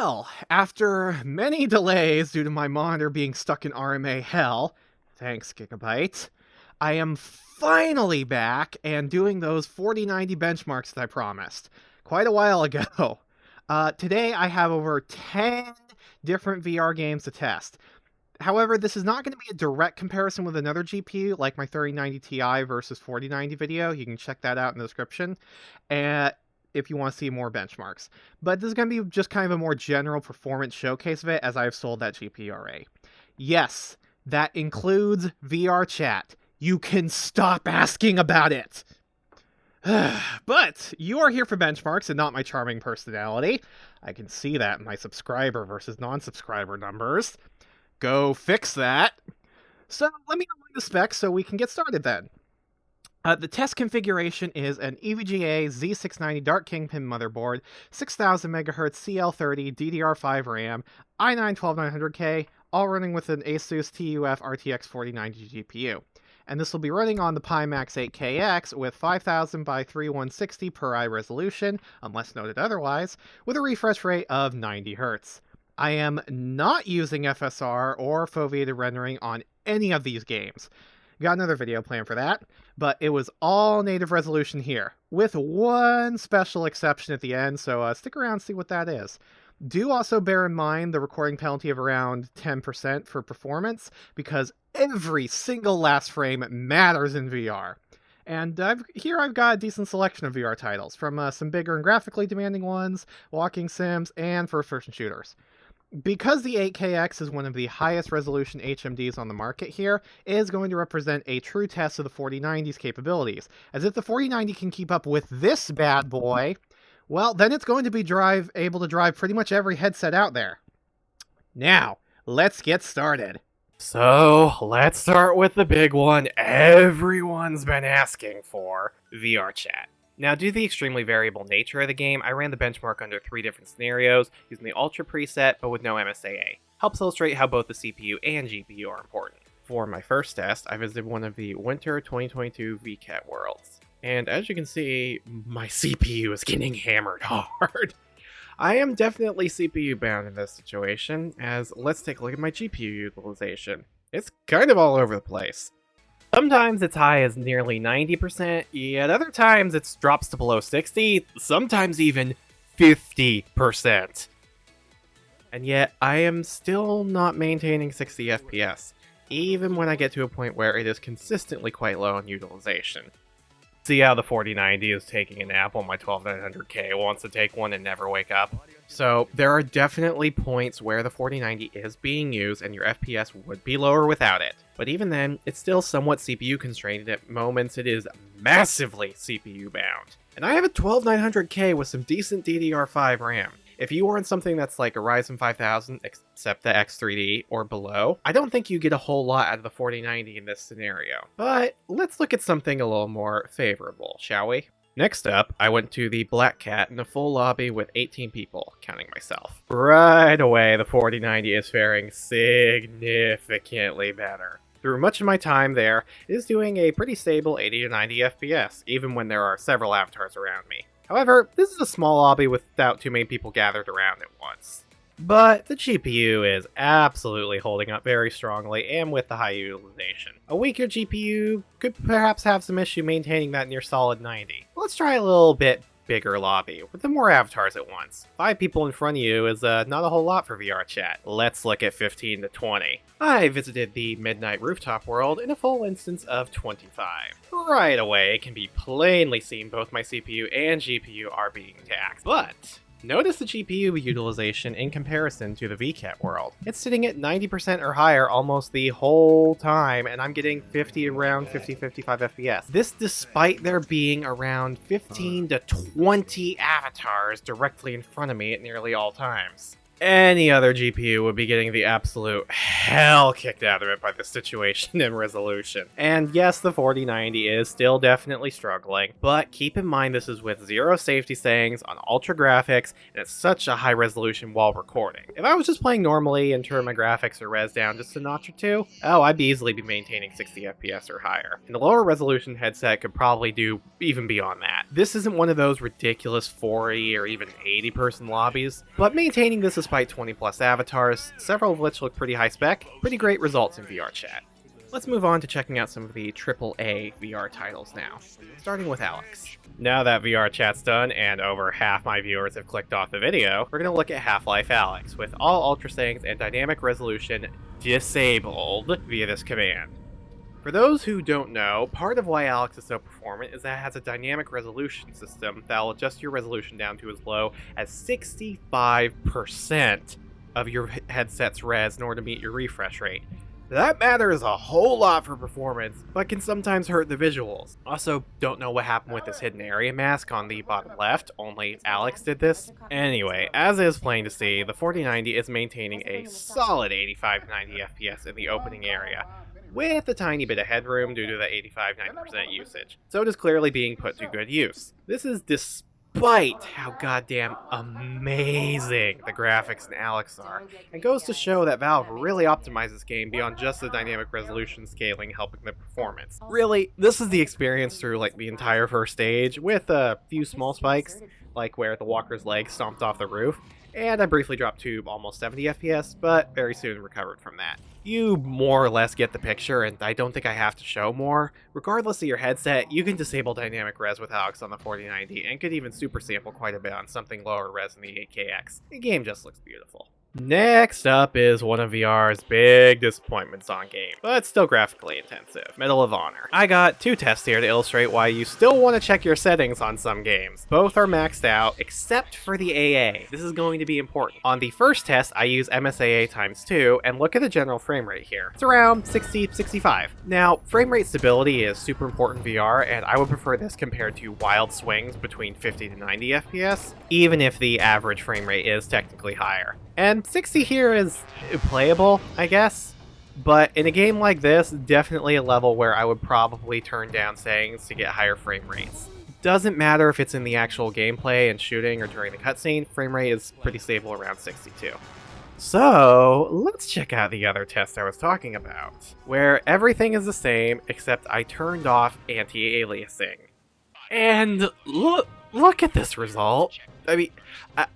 Well, after many delays due to my monitor being stuck in RMA hell, thanks Gigabyte, I am finally back and doing those 4090 benchmarks that I promised quite a while ago. Today I have over 10 different VR games to test. However, this is not going to be a direct comparison with another GPU, like my 3090 Ti versus 4090 video. You can check that out in the description if you want to see more benchmarks. But this is going to be just kind of a more general performance showcase of it, as I've sold that GPU already. Yes, that includes VRChat. You can stop asking about it! But you are here for benchmarks and not my charming personality. I can see that in my subscriber versus non-subscriber numbers. Go fix that. So let me know the specs so we can get started then. The test configuration is an EVGA Z690 Dark Kingpin motherboard, 6000 MHz CL30 DDR5 RAM, i9 12900K, all running with an Asus TUF RTX 4090 GPU. And this will be running on the Pimax 8KX with 5000 by 3160 per eye resolution, unless noted otherwise, with a refresh rate of 90 Hz. I am not using FSR or foveated rendering on any of these games. Got another video planned for that, but it was all native resolution here, with one special exception at the end, so stick around and see what that is. Do also bear in mind the recording penalty of around 10% for performance, because every single last frame matters in VR. And here I've got a decent selection of VR titles, from some bigger and graphically demanding ones, walking sims, and first-person shooters. Because the 8KX is one of the highest resolution HMDs on the market here, it is going to represent a true test of the 4090's capabilities. As if the 4090 can keep up with this bad boy, well, then it's going to be able to drive pretty much every headset out there. Now, let's get started. So, let's start with the big one everyone's been asking for, VRChat. Now, due to the extremely variable nature of the game, I ran the benchmark under 3 different scenarios, using the Ultra preset, but with no MSAA. Helps illustrate how both the CPU and GPU are important. For my first test, I visited one of the Winter 2022 VRChat worlds. And as you can see, my CPU is getting hammered hard. I am definitely CPU bound in this situation, as let's take a look at my GPU utilization. It's kind of all over the place. Sometimes it's high as nearly 90%, yet other times it drops to below 60, sometimes even 50%. And yet, I am still not maintaining 60 FPS, even when I get to a point where it is consistently quite low in utilization. See how the 4090 is taking a nap while my 12900K wants to take one and never wake up? So, there are definitely points where the 4090 is being used and your FPS would be lower without it. But even then, it's still somewhat CPU constrained, and at moments it is massively CPU bound. And I have a 12900K with some decent DDR5 RAM. If you are on something that's like a Ryzen 5000, except the X3D or below, I don't think you get a whole lot out of the 4090 in this scenario. But let's look at something a little more favorable, shall we? Next up, I went to the Black Cat in a full lobby with 18 people, counting myself. Right away, the 4090 is faring significantly better. Through much of my time there, it is doing a pretty stable 80 to 90 FPS, even when there are several avatars around me. However, this is a small lobby without too many people gathered around at once. But the GPU is absolutely holding up very strongly and with the high utilization. A weaker GPU could perhaps have some issue maintaining that near solid 90. Let's try a little bit bigger lobby with the more avatars at once. 5 people in front of you is not a whole lot for VRChat. Let's look at 15 to 20. I visited the Midnight Rooftop world in a full instance of 25. Right away, it can be plainly seen both my CPU and GPU are being taxed. But notice the GPU utilization in comparison to the VRChat world. It's sitting at 90% or higher almost the whole time, and I'm getting around 50-55 FPS. This despite there being around 15 to 20 avatars directly in front of me at nearly all times. Any other GPU would be getting the absolute hell kicked out of it by the situation and resolution. And yes, the 4090 is still definitely struggling, but keep in mind this is with 0 safety settings on ultra graphics, and it's such a high resolution while recording. If I was just playing normally and turned my graphics or res down just a notch or two, I'd easily be maintaining 60 FPS or higher. And the lower resolution headset could probably do even beyond that. This isn't one of those ridiculous 40 or even 80 person lobbies, but maintaining this despite 20 plus avatars, several of which look pretty high spec, pretty great results in VRChat. Let's move on to checking out some of the AAA VR titles now, starting with Alyx. Now that VRChat's done and over half my viewers have clicked off the video, we're going to look at Half-Life Alyx with all ultra settings and dynamic resolution disabled via this command. For those who don't know, part of why Alyx is so performant is that it has a dynamic resolution system that will adjust your resolution down to as low as 65% of your headset's res in order to meet your refresh rate. That matters a whole lot for performance, but can sometimes hurt the visuals. Also, don't know what happened with this hidden area mask on the bottom left, only Alyx did this. Anyway, as is plain to see, the 4090 is maintaining a solid 85 to 90 FPS in the opening area, with a tiny bit of headroom due to the 85-90% usage. So it is clearly being put to good use. This is despite how goddamn amazing the graphics in Alyx are, and goes to show that Valve really optimized this game beyond just the dynamic resolution scaling helping the performance. Really, this is the experience through like the entire first stage, with a few small spikes, like where the walker's leg stomped off the roof, and I briefly dropped to almost 70 FPS, but very soon recovered from that. You more or less get the picture, and I don't think I have to show more. Regardless of your headset, you can disable dynamic res with Alyx on the 4090, and could even super sample quite a bit on something lower res in the 8KX. The game just looks beautiful. Next up is one of VR's big disappointments on game, but still graphically intensive, Medal of Honor. I got two tests here to illustrate why you still want to check your settings on some games. Both are maxed out, except for the AA. This is going to be important. On the first test, I use MSAA times 2, and look at the general frame rate here. It's around 60-65. Now, frame rate stability is super important in VR, and I would prefer this compared to wild swings between 50 to 90 FPS, even if the average frame rate is technically higher. And 60 here is playable, I guess, but in a game like this, definitely a level where I would probably turn down settings to get higher frame rates. Doesn't matter if it's in the actual gameplay and shooting or during the cutscene, frame rate is pretty stable around 62. So, let's check out the other test I was talking about, where everything is the same except I turned off anti-aliasing. And look at this result. I mean,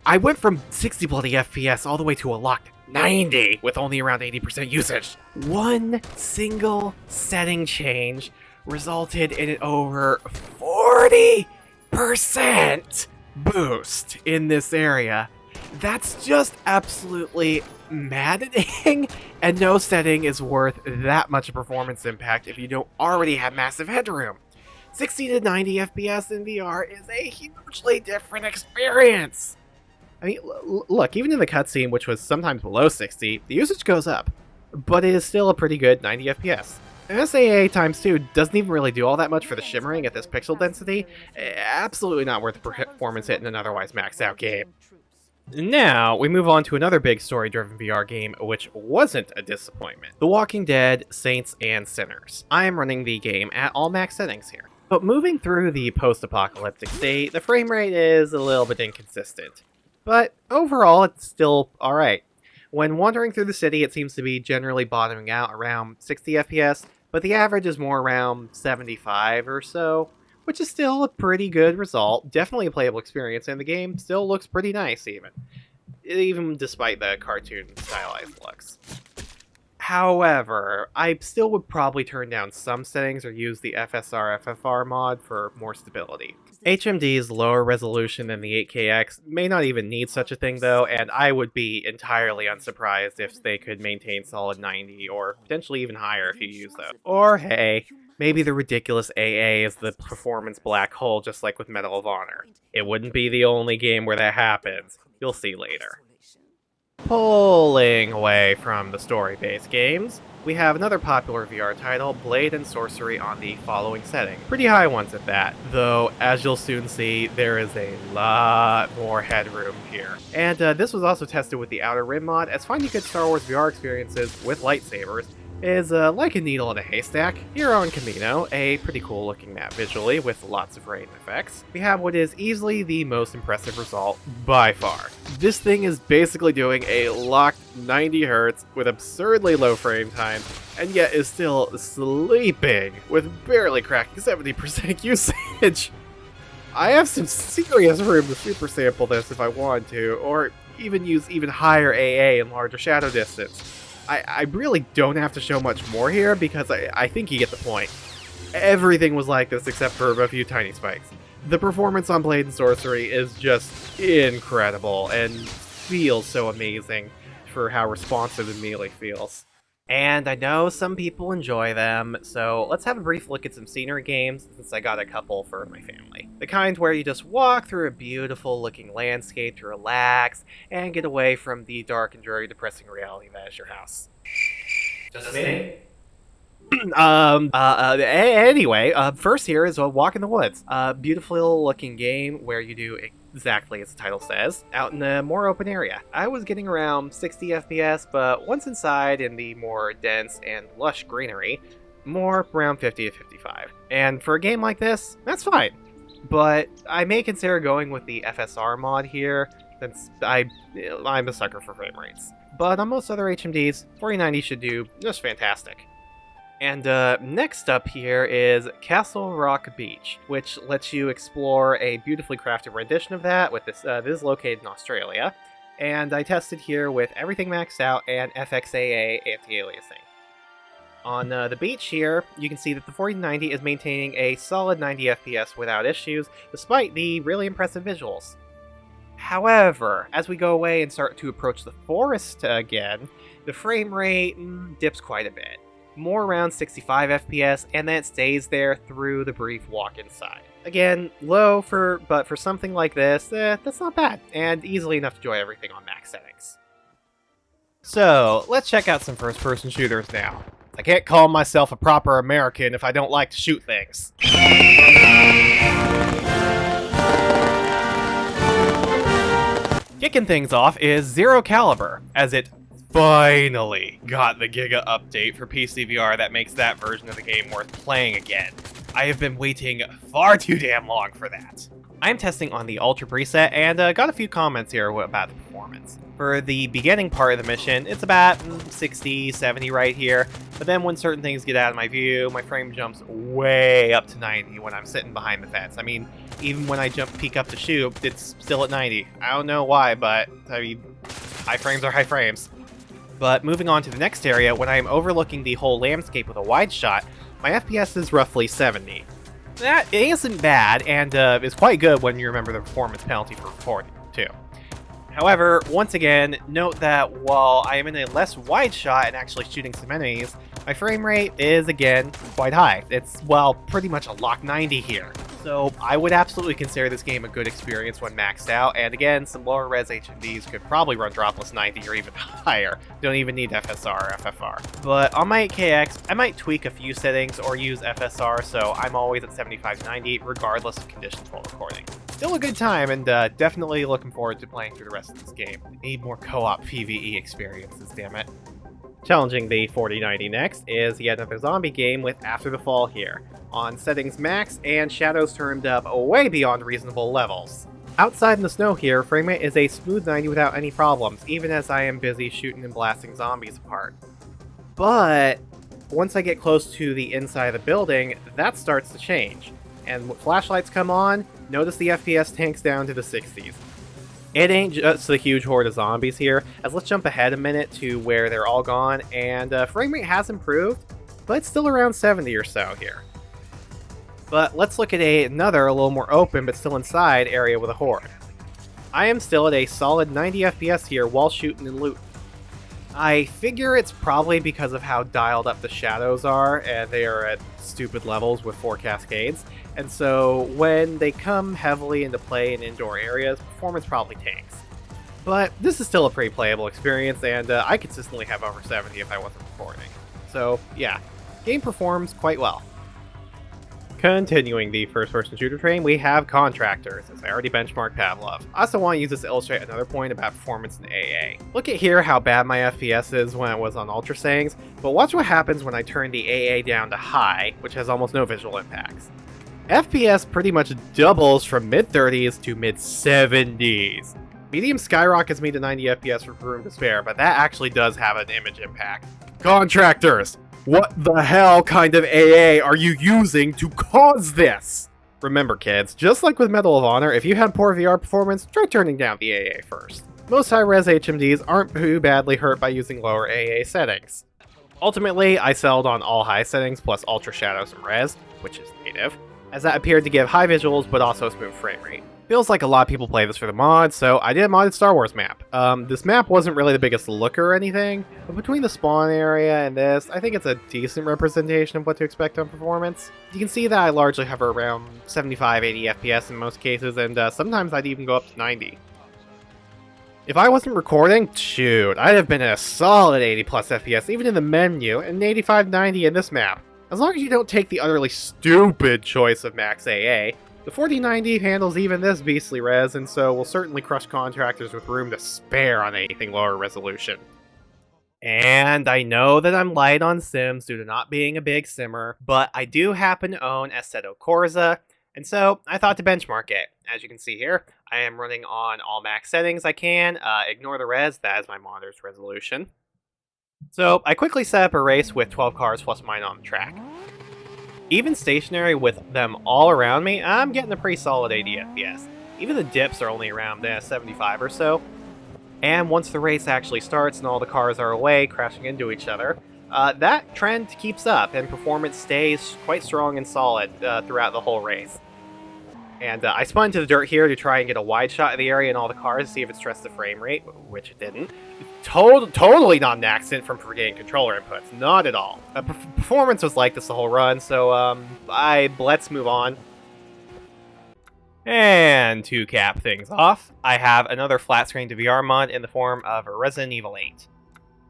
I went from 60 bloody FPS all the way to a locked 90 with only around 80% usage. One single setting change resulted in an over 40% boost in this area. That's just absolutely maddening, and no setting is worth that much performance impact if you don't already have massive headroom. 60 to 90 FPS in VR is a hugely different experience. I mean, look, even in the cutscene, which was sometimes below 60, the usage goes up, but it is still a pretty good 90 FPS. SAA times 2 doesn't even really do all that much for the shimmering at this pixel density. Absolutely not worth the performance hit in an otherwise maxed out game. Now, we move on to another big story-driven VR game, which wasn't a disappointment. The Walking Dead, Saints&Sinners. I am running the game at all max settings here. But moving through the post-apocalyptic state, the frame rate is a little bit inconsistent. But overall, it's still alright. When wandering through the city, it seems to be generally bottoming out around 60 FPS, but the average is more around 75 or so, which is still a pretty good result. Definitely a playable experience, and the game still looks pretty nice even despite the cartoon stylized looks. However, I still would probably turn down some settings or use the FSR/FFR mod for more stability. HMD's lower resolution than the 8KX may not even need such a thing though, and I would be entirely unsurprised if they could maintain solid 90 or potentially even higher if you use those. Or hey, maybe the ridiculous AA is the performance black hole just like with Medal of Honor. It wouldn't be the only game where that happens. You'll see later. Pulling away from the story-based games, we have another popular VR title, Blade and Sorcery, on the following setting. Pretty high ones at that, though as you'll soon see, there is a lot more headroom here. And this was also tested with the Outer Rim mod, as finding good Star Wars VR experiences with lightsabers is like a needle in a haystack. Here on Camino, a pretty cool looking map visually with lots of rain effects, we have what is easily the most impressive result by far. This thing is basically doing a locked 90 Hz with absurdly low frame time, and yet is still sleeping with barely cracking 70% usage. I have some serious room to super sample this if I want to, or even use even higher AA and larger shadow distance. I really don't have to show much more here because I think you get the point. Everything was like this except for a few tiny spikes. The performance on Blade and Sorcery is just incredible and feels so amazing for how responsive the melee feels. And I know some people enjoy them, so let's have a brief look at some scenery games since I got a couple for my family. The kind where you just walk through a beautiful looking landscape to relax and get away from the dark and dreary depressing reality that is your house. Just me? Anyway, first here is a Walk in the Woods. Beautiful looking game where you do exactly as the title says, out in a more open area. I was getting around 60 FPS, but once inside in the more dense and lush greenery, more around 50 to 55. And for a game like this, that's fine. But I may consider going with the FSR mod here, since I'm a sucker for frame rates. But on most other HMDs, 4090 should do just fantastic. And next up here is Castle Rock Beach, which lets you explore a beautifully crafted rendition of that. With this is located in Australia, and I tested here with everything maxed out and FXAA anti-aliasing. On the beach here, you can see that the 4090 is maintaining a solid 90 FPS without issues, despite the really impressive visuals. However, as we go away and start to approach the forest again, the frame rate dips quite a bit. More around 65 FPS, and then it stays there through the brief walk inside. Again, low, but for something like this, that's not bad, and easily enough to enjoy everything on max settings. So, let's check out some first-person shooters now. I can't call myself a proper American if I don't like to shoot things. Kicking things off is Zero Caliber, as it finally got the Giga update for PC VR that makes that version of the game worth playing again. I have been waiting far too damn long for that. I'm testing on the Ultra preset and got a few comments here about the performance. For the beginning part of the mission, it's about 60, 70 right here, but then when certain things get out of my view, my frame jumps way up to 90 when I'm sitting behind the fence. I mean, even when I peek up to shoot, it's still at 90. I don't know why, but I mean, high frames are high frames. But moving on to the next area, when I am overlooking the whole landscape with a wide shot, my FPS is roughly 70. That isn't bad, and is quite good when you remember the performance penalty for recording, too. However, once again, note that while I am in a less wide shot and actually shooting some enemies, my frame rate is, again, quite high. It's, well, pretty much a lock 90 here. So I would absolutely consider this game a good experience when maxed out, and again, some lower res HMDs could probably run dropless 90 or even higher. Don't even need FSR or FFR. But on my 8KX, I might tweak a few settings or use FSR, so I'm always at 75-90 regardless of conditions while recording. Still a good time, and definitely looking forward to playing through the rest of this game. Need more co-op PvE experiences, damn it. Challenging the 4090 next is yet another zombie game with After the Fall here, on settings max and shadows turned up way beyond reasonable levels. Outside in the snow here, frame rate is a smooth 90 without any problems, even as I am busy shooting and blasting zombies apart. But once I get close to the inside of the building, that starts to change. And when flashlights come on, notice the FPS tanks down to the 60s. It ain't just the huge horde of zombies here, as let's jump ahead a minute to where they're all gone, and frame rate has improved, but it's still around 70 or so here. But let's look at another, a little more open but still inside area with a horde. I am still at a solid 90 FPS here while shooting and looting. I figure it's probably because of how dialed up the shadows are, and they are at stupid levels with 4 cascades, and so when they come heavily into play in indoor areas, performance probably tanks. But this is still a pretty playable experience, and I consistently have over 70 if I wasn't recording. So yeah, game performs quite well. Continuing the first-person shooter train, we have Contractors, as I already benchmarked Pavlov. I also want to use this to illustrate another point about performance in AA. Look at here how bad my FPS is when it was on ultra settings, but watch what happens when I turn the AA down to high, which has almost no visual impacts. FPS pretty much doubles from mid-30s to mid-70s. Medium skyrockets me to 90 FPS for room to spare, but that actually does have an image impact. Contractors! What the hell kind of AA are you using to cause this? Remember kids, just like with Medal of Honor, if you have poor VR performance, try turning down the AA first. most high-res HMDs aren't too badly hurt by using lower AA settings. Ultimately, I settled on all high settings plus ultra shadows and res, which is native, as that appeared to give high visuals but also smooth frame rate. Feels like a lot of people play this for the mod, so I did a modded Star Wars map. This map wasn't really the biggest looker or anything, but between the spawn area and this, I think it's a decent representation of what to expect on performance. You can see that I largely hover around 75-80 FPS in most cases, and sometimes I'd even go up to 90. If I wasn't recording, shoot, I'd have been at a solid 80 plus FPS even in the menu, and 85-90 in this map. As long as you don't take the utterly stupid choice of max AA, the 4090 handles even this beastly res, and so will certainly crush Contractors with room to spare on anything lower resolution. And I know that I'm light on sims due to not being a big simmer, but I do happen to own Assetto Corsa, and so I thought to benchmark it. As you can see here, I am running on all max settings I can. Ignore the res, that is my monitor's resolution. So I quickly set up a race with 12 cars plus mine on the track. Even stationary with them all around me, I'm getting a pretty solid 80 FPS. Even the dips are only around 75 or so. And once the race actually starts and all the cars are away, crashing into each other, that trend keeps up and performance stays quite strong and solid throughout the whole race. And I spun into the dirt here to try and get a wide shot of the area and all the cars to see if it stressed the frame rate, which it didn't. Totally not an accident from forgetting controller inputs, not at all. Performance was like this the whole run, so let's move on. And to cap things off, I have another flat screen to VR mod in the form of Resident Evil 8.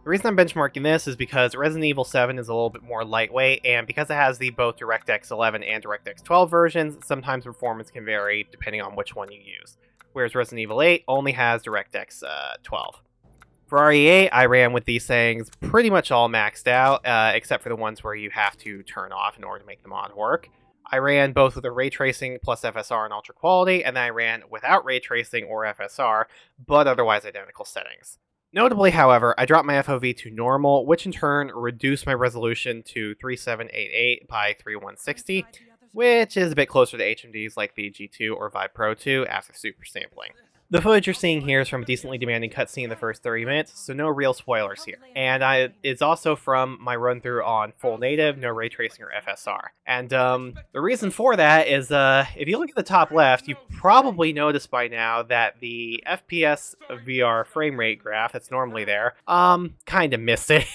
The reason I'm benchmarking this is because Resident Evil 7 is a little bit more lightweight, and because it has the both DirectX 11 and DirectX 12 versions, sometimes performance can vary depending on which one you use, whereas Resident Evil 8 only has DirectX 12. For RE8, I ran with these things pretty much all maxed out, except for the ones where you have to turn off in order to make the mod work. I ran both with a ray tracing plus FSR and ultra quality, and then I ran without ray tracing or FSR, but otherwise identical settings. Notably, however, I dropped my FOV to normal, which in turn reduced my resolution to 3788 by 3160, which is a bit closer to HMDs like the G2 or Vive Pro 2 after super sampling. The footage you're seeing here is from a decently demanding cutscene in the first 30 minutes, so no real spoilers here. And it's also from my run-through on full native, no ray tracing or FSR. And the reason for that is, if you look at the top left, you probably noticed by now that the FPS VR frame rate graph that's normally there, kind of missing.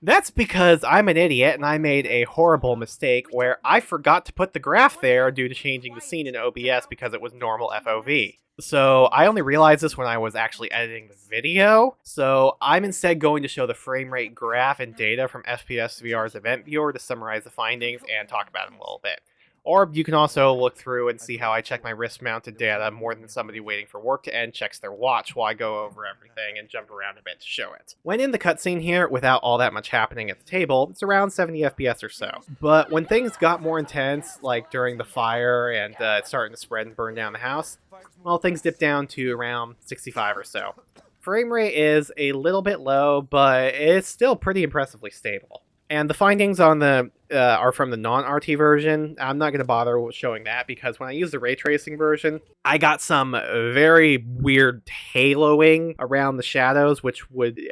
That's because I'm an idiot and I made a horrible mistake where I forgot to put the graph there due to changing the scene in OBS because it was normal FOV. So I only realized this when I was actually editing the video, so I'm instead going to show the frame rate graph and data from FPS VR's event viewer to summarize the findings and talk about them a little bit. Or you can also look through and see how I check my wrist-mounted data more than somebody waiting for work to end checks their watch while I go over everything and jump around a bit to show it. When in the cutscene here, without all that much happening at the table, it's around 70 FPS or so. But when things got more intense, like during the fire and it's starting to spread and burn down the house, well, things dipped down to around 65 or so. Frame rate is a little bit low, but it's still pretty impressively stable. And the findings on the are from the non-RT version. I'm not going to bother showing that because when I use the ray tracing version, I got some very weird haloing around the shadows, which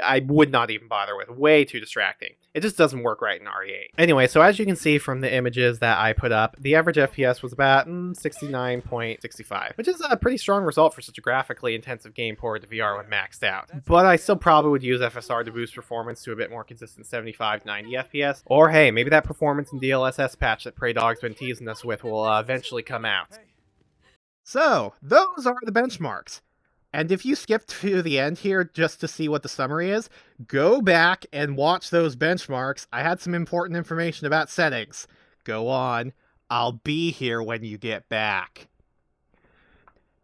I would not even bother with. Way too distracting. It just doesn't work right in RE8. Anyway, so as you can see from the images that I put up, the average FPS was about 69.65, which is a pretty strong result for such a graphically intensive game ported to VR when maxed out. But I still probably would use FSR to boost performance to a bit more consistent 75-90 FPS. Or hey, maybe that performance and DLSS patch that Prey Dog's been teasing us with will eventually come out. So, those are the benchmarks. And if you skip to the end here just to see what the summary is, go back and watch those benchmarks. I had some important information about settings. Go on. I'll be here when you get back.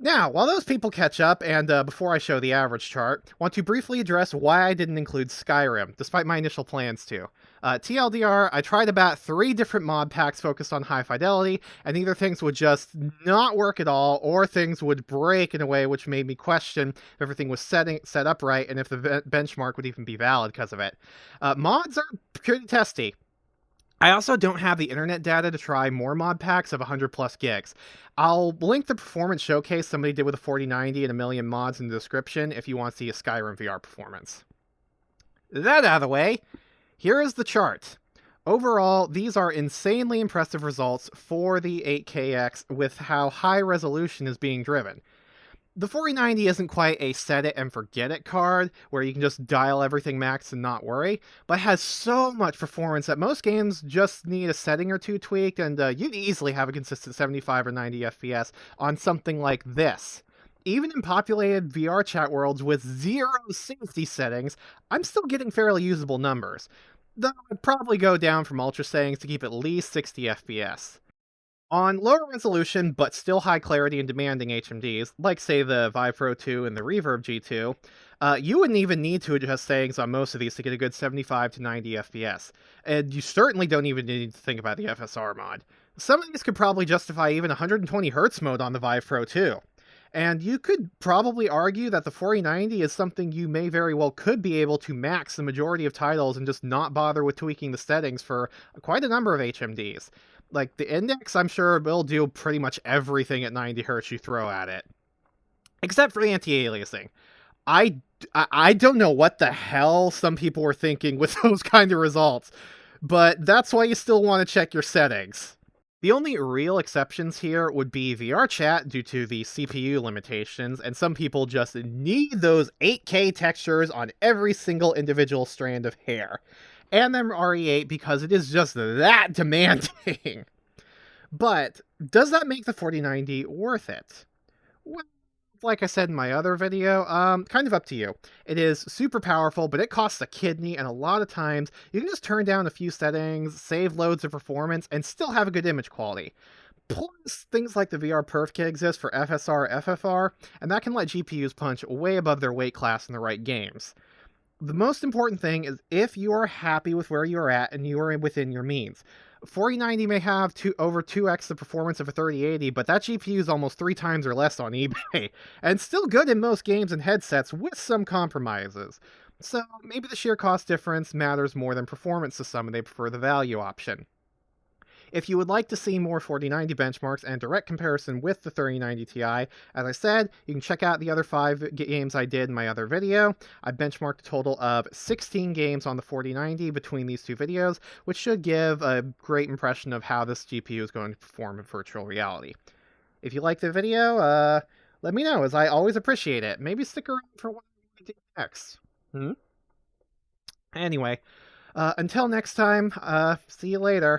Now, while those people catch up, and before I show the average chart, I want to briefly address why I didn't include Skyrim, despite my initial plans to. TLDR, I tried about 3 different mod packs focused on high fidelity, and either things would just not work at all, or things would break in a way which made me question if everything was set up right, and if the benchmark would even be valid because of it. Mods are pretty testy. I also don't have the internet data to try more mod packs of 100 plus gigs. I'll link the performance showcase somebody did with a 4090 and a million mods in the description if you want to see a Skyrim VR performance. That out of the way, here is the chart. Overall, these are insanely impressive results for the 8KX with how high resolution is being driven. The 4090 isn't quite a set it and forget it card, where you can just dial everything max and not worry, but has so much performance that most games just need a setting or two tweaked, and you'd easily have a consistent 75 or 90 FPS on something like this. Even in populated VRChat worlds with zero safety settings, I'm still getting fairly usable numbers, though I'd probably go down from ultra settings to keep at least 60 FPS. On lower resolution, but still high clarity and demanding HMDs, like say the Vive Pro 2 and the Reverb G2, you wouldn't even need to adjust settings on most of these to get a good 75 to 90 FPS, and you certainly don't even need to think about the FSR mod. Some of these could probably justify even 120Hz mode on the Vive Pro 2. And you could probably argue that the 4090 is something you may very well could be able to max the majority of titles and just not bother with tweaking the settings for quite a number of HMDs. Like, the Index, I'm sure will do pretty much everything at 90 Hz you throw at it. Except for anti-aliasing. I don't know what the hell some people were thinking with those kind of results, but that's why you still want to check your settings. The only real exceptions here would be VRChat due to the CPU limitations, and some people just need those 8K textures on every single individual strand of hair. And then RE8 because it is just that demanding. But does that make the 4090 worth it? Well, like I said in my other video, kind of up to you. It is super powerful, but it costs a kidney, and a lot of times you can just turn down a few settings, save loads of performance, and still have a good image quality. Plus, things like the VR Perf Kit exist for FSR, FFR, and that can let GPUs punch way above their weight class in the right games. The most important thing is if you are happy with where you're at and you are within your means. 4090 may have over 2x the performance of a 3080, but that GPU is almost 3 times or less on eBay, and still good in most games and headsets with some compromises. So maybe the sheer cost difference matters more than performance to some, and they prefer the value option. If you would like to see more 4090 benchmarks and direct comparison with the 3090 Ti, as I said, you can check out the other 5 games I did in my other video. I benchmarked a total of 16 games on the 4090 between these two videos, which should give a great impression of how this GPU is going to perform in virtual reality. If you liked the video, let me know, as I always appreciate it. Maybe stick around for what I do next. Anyway, until next time, see you later.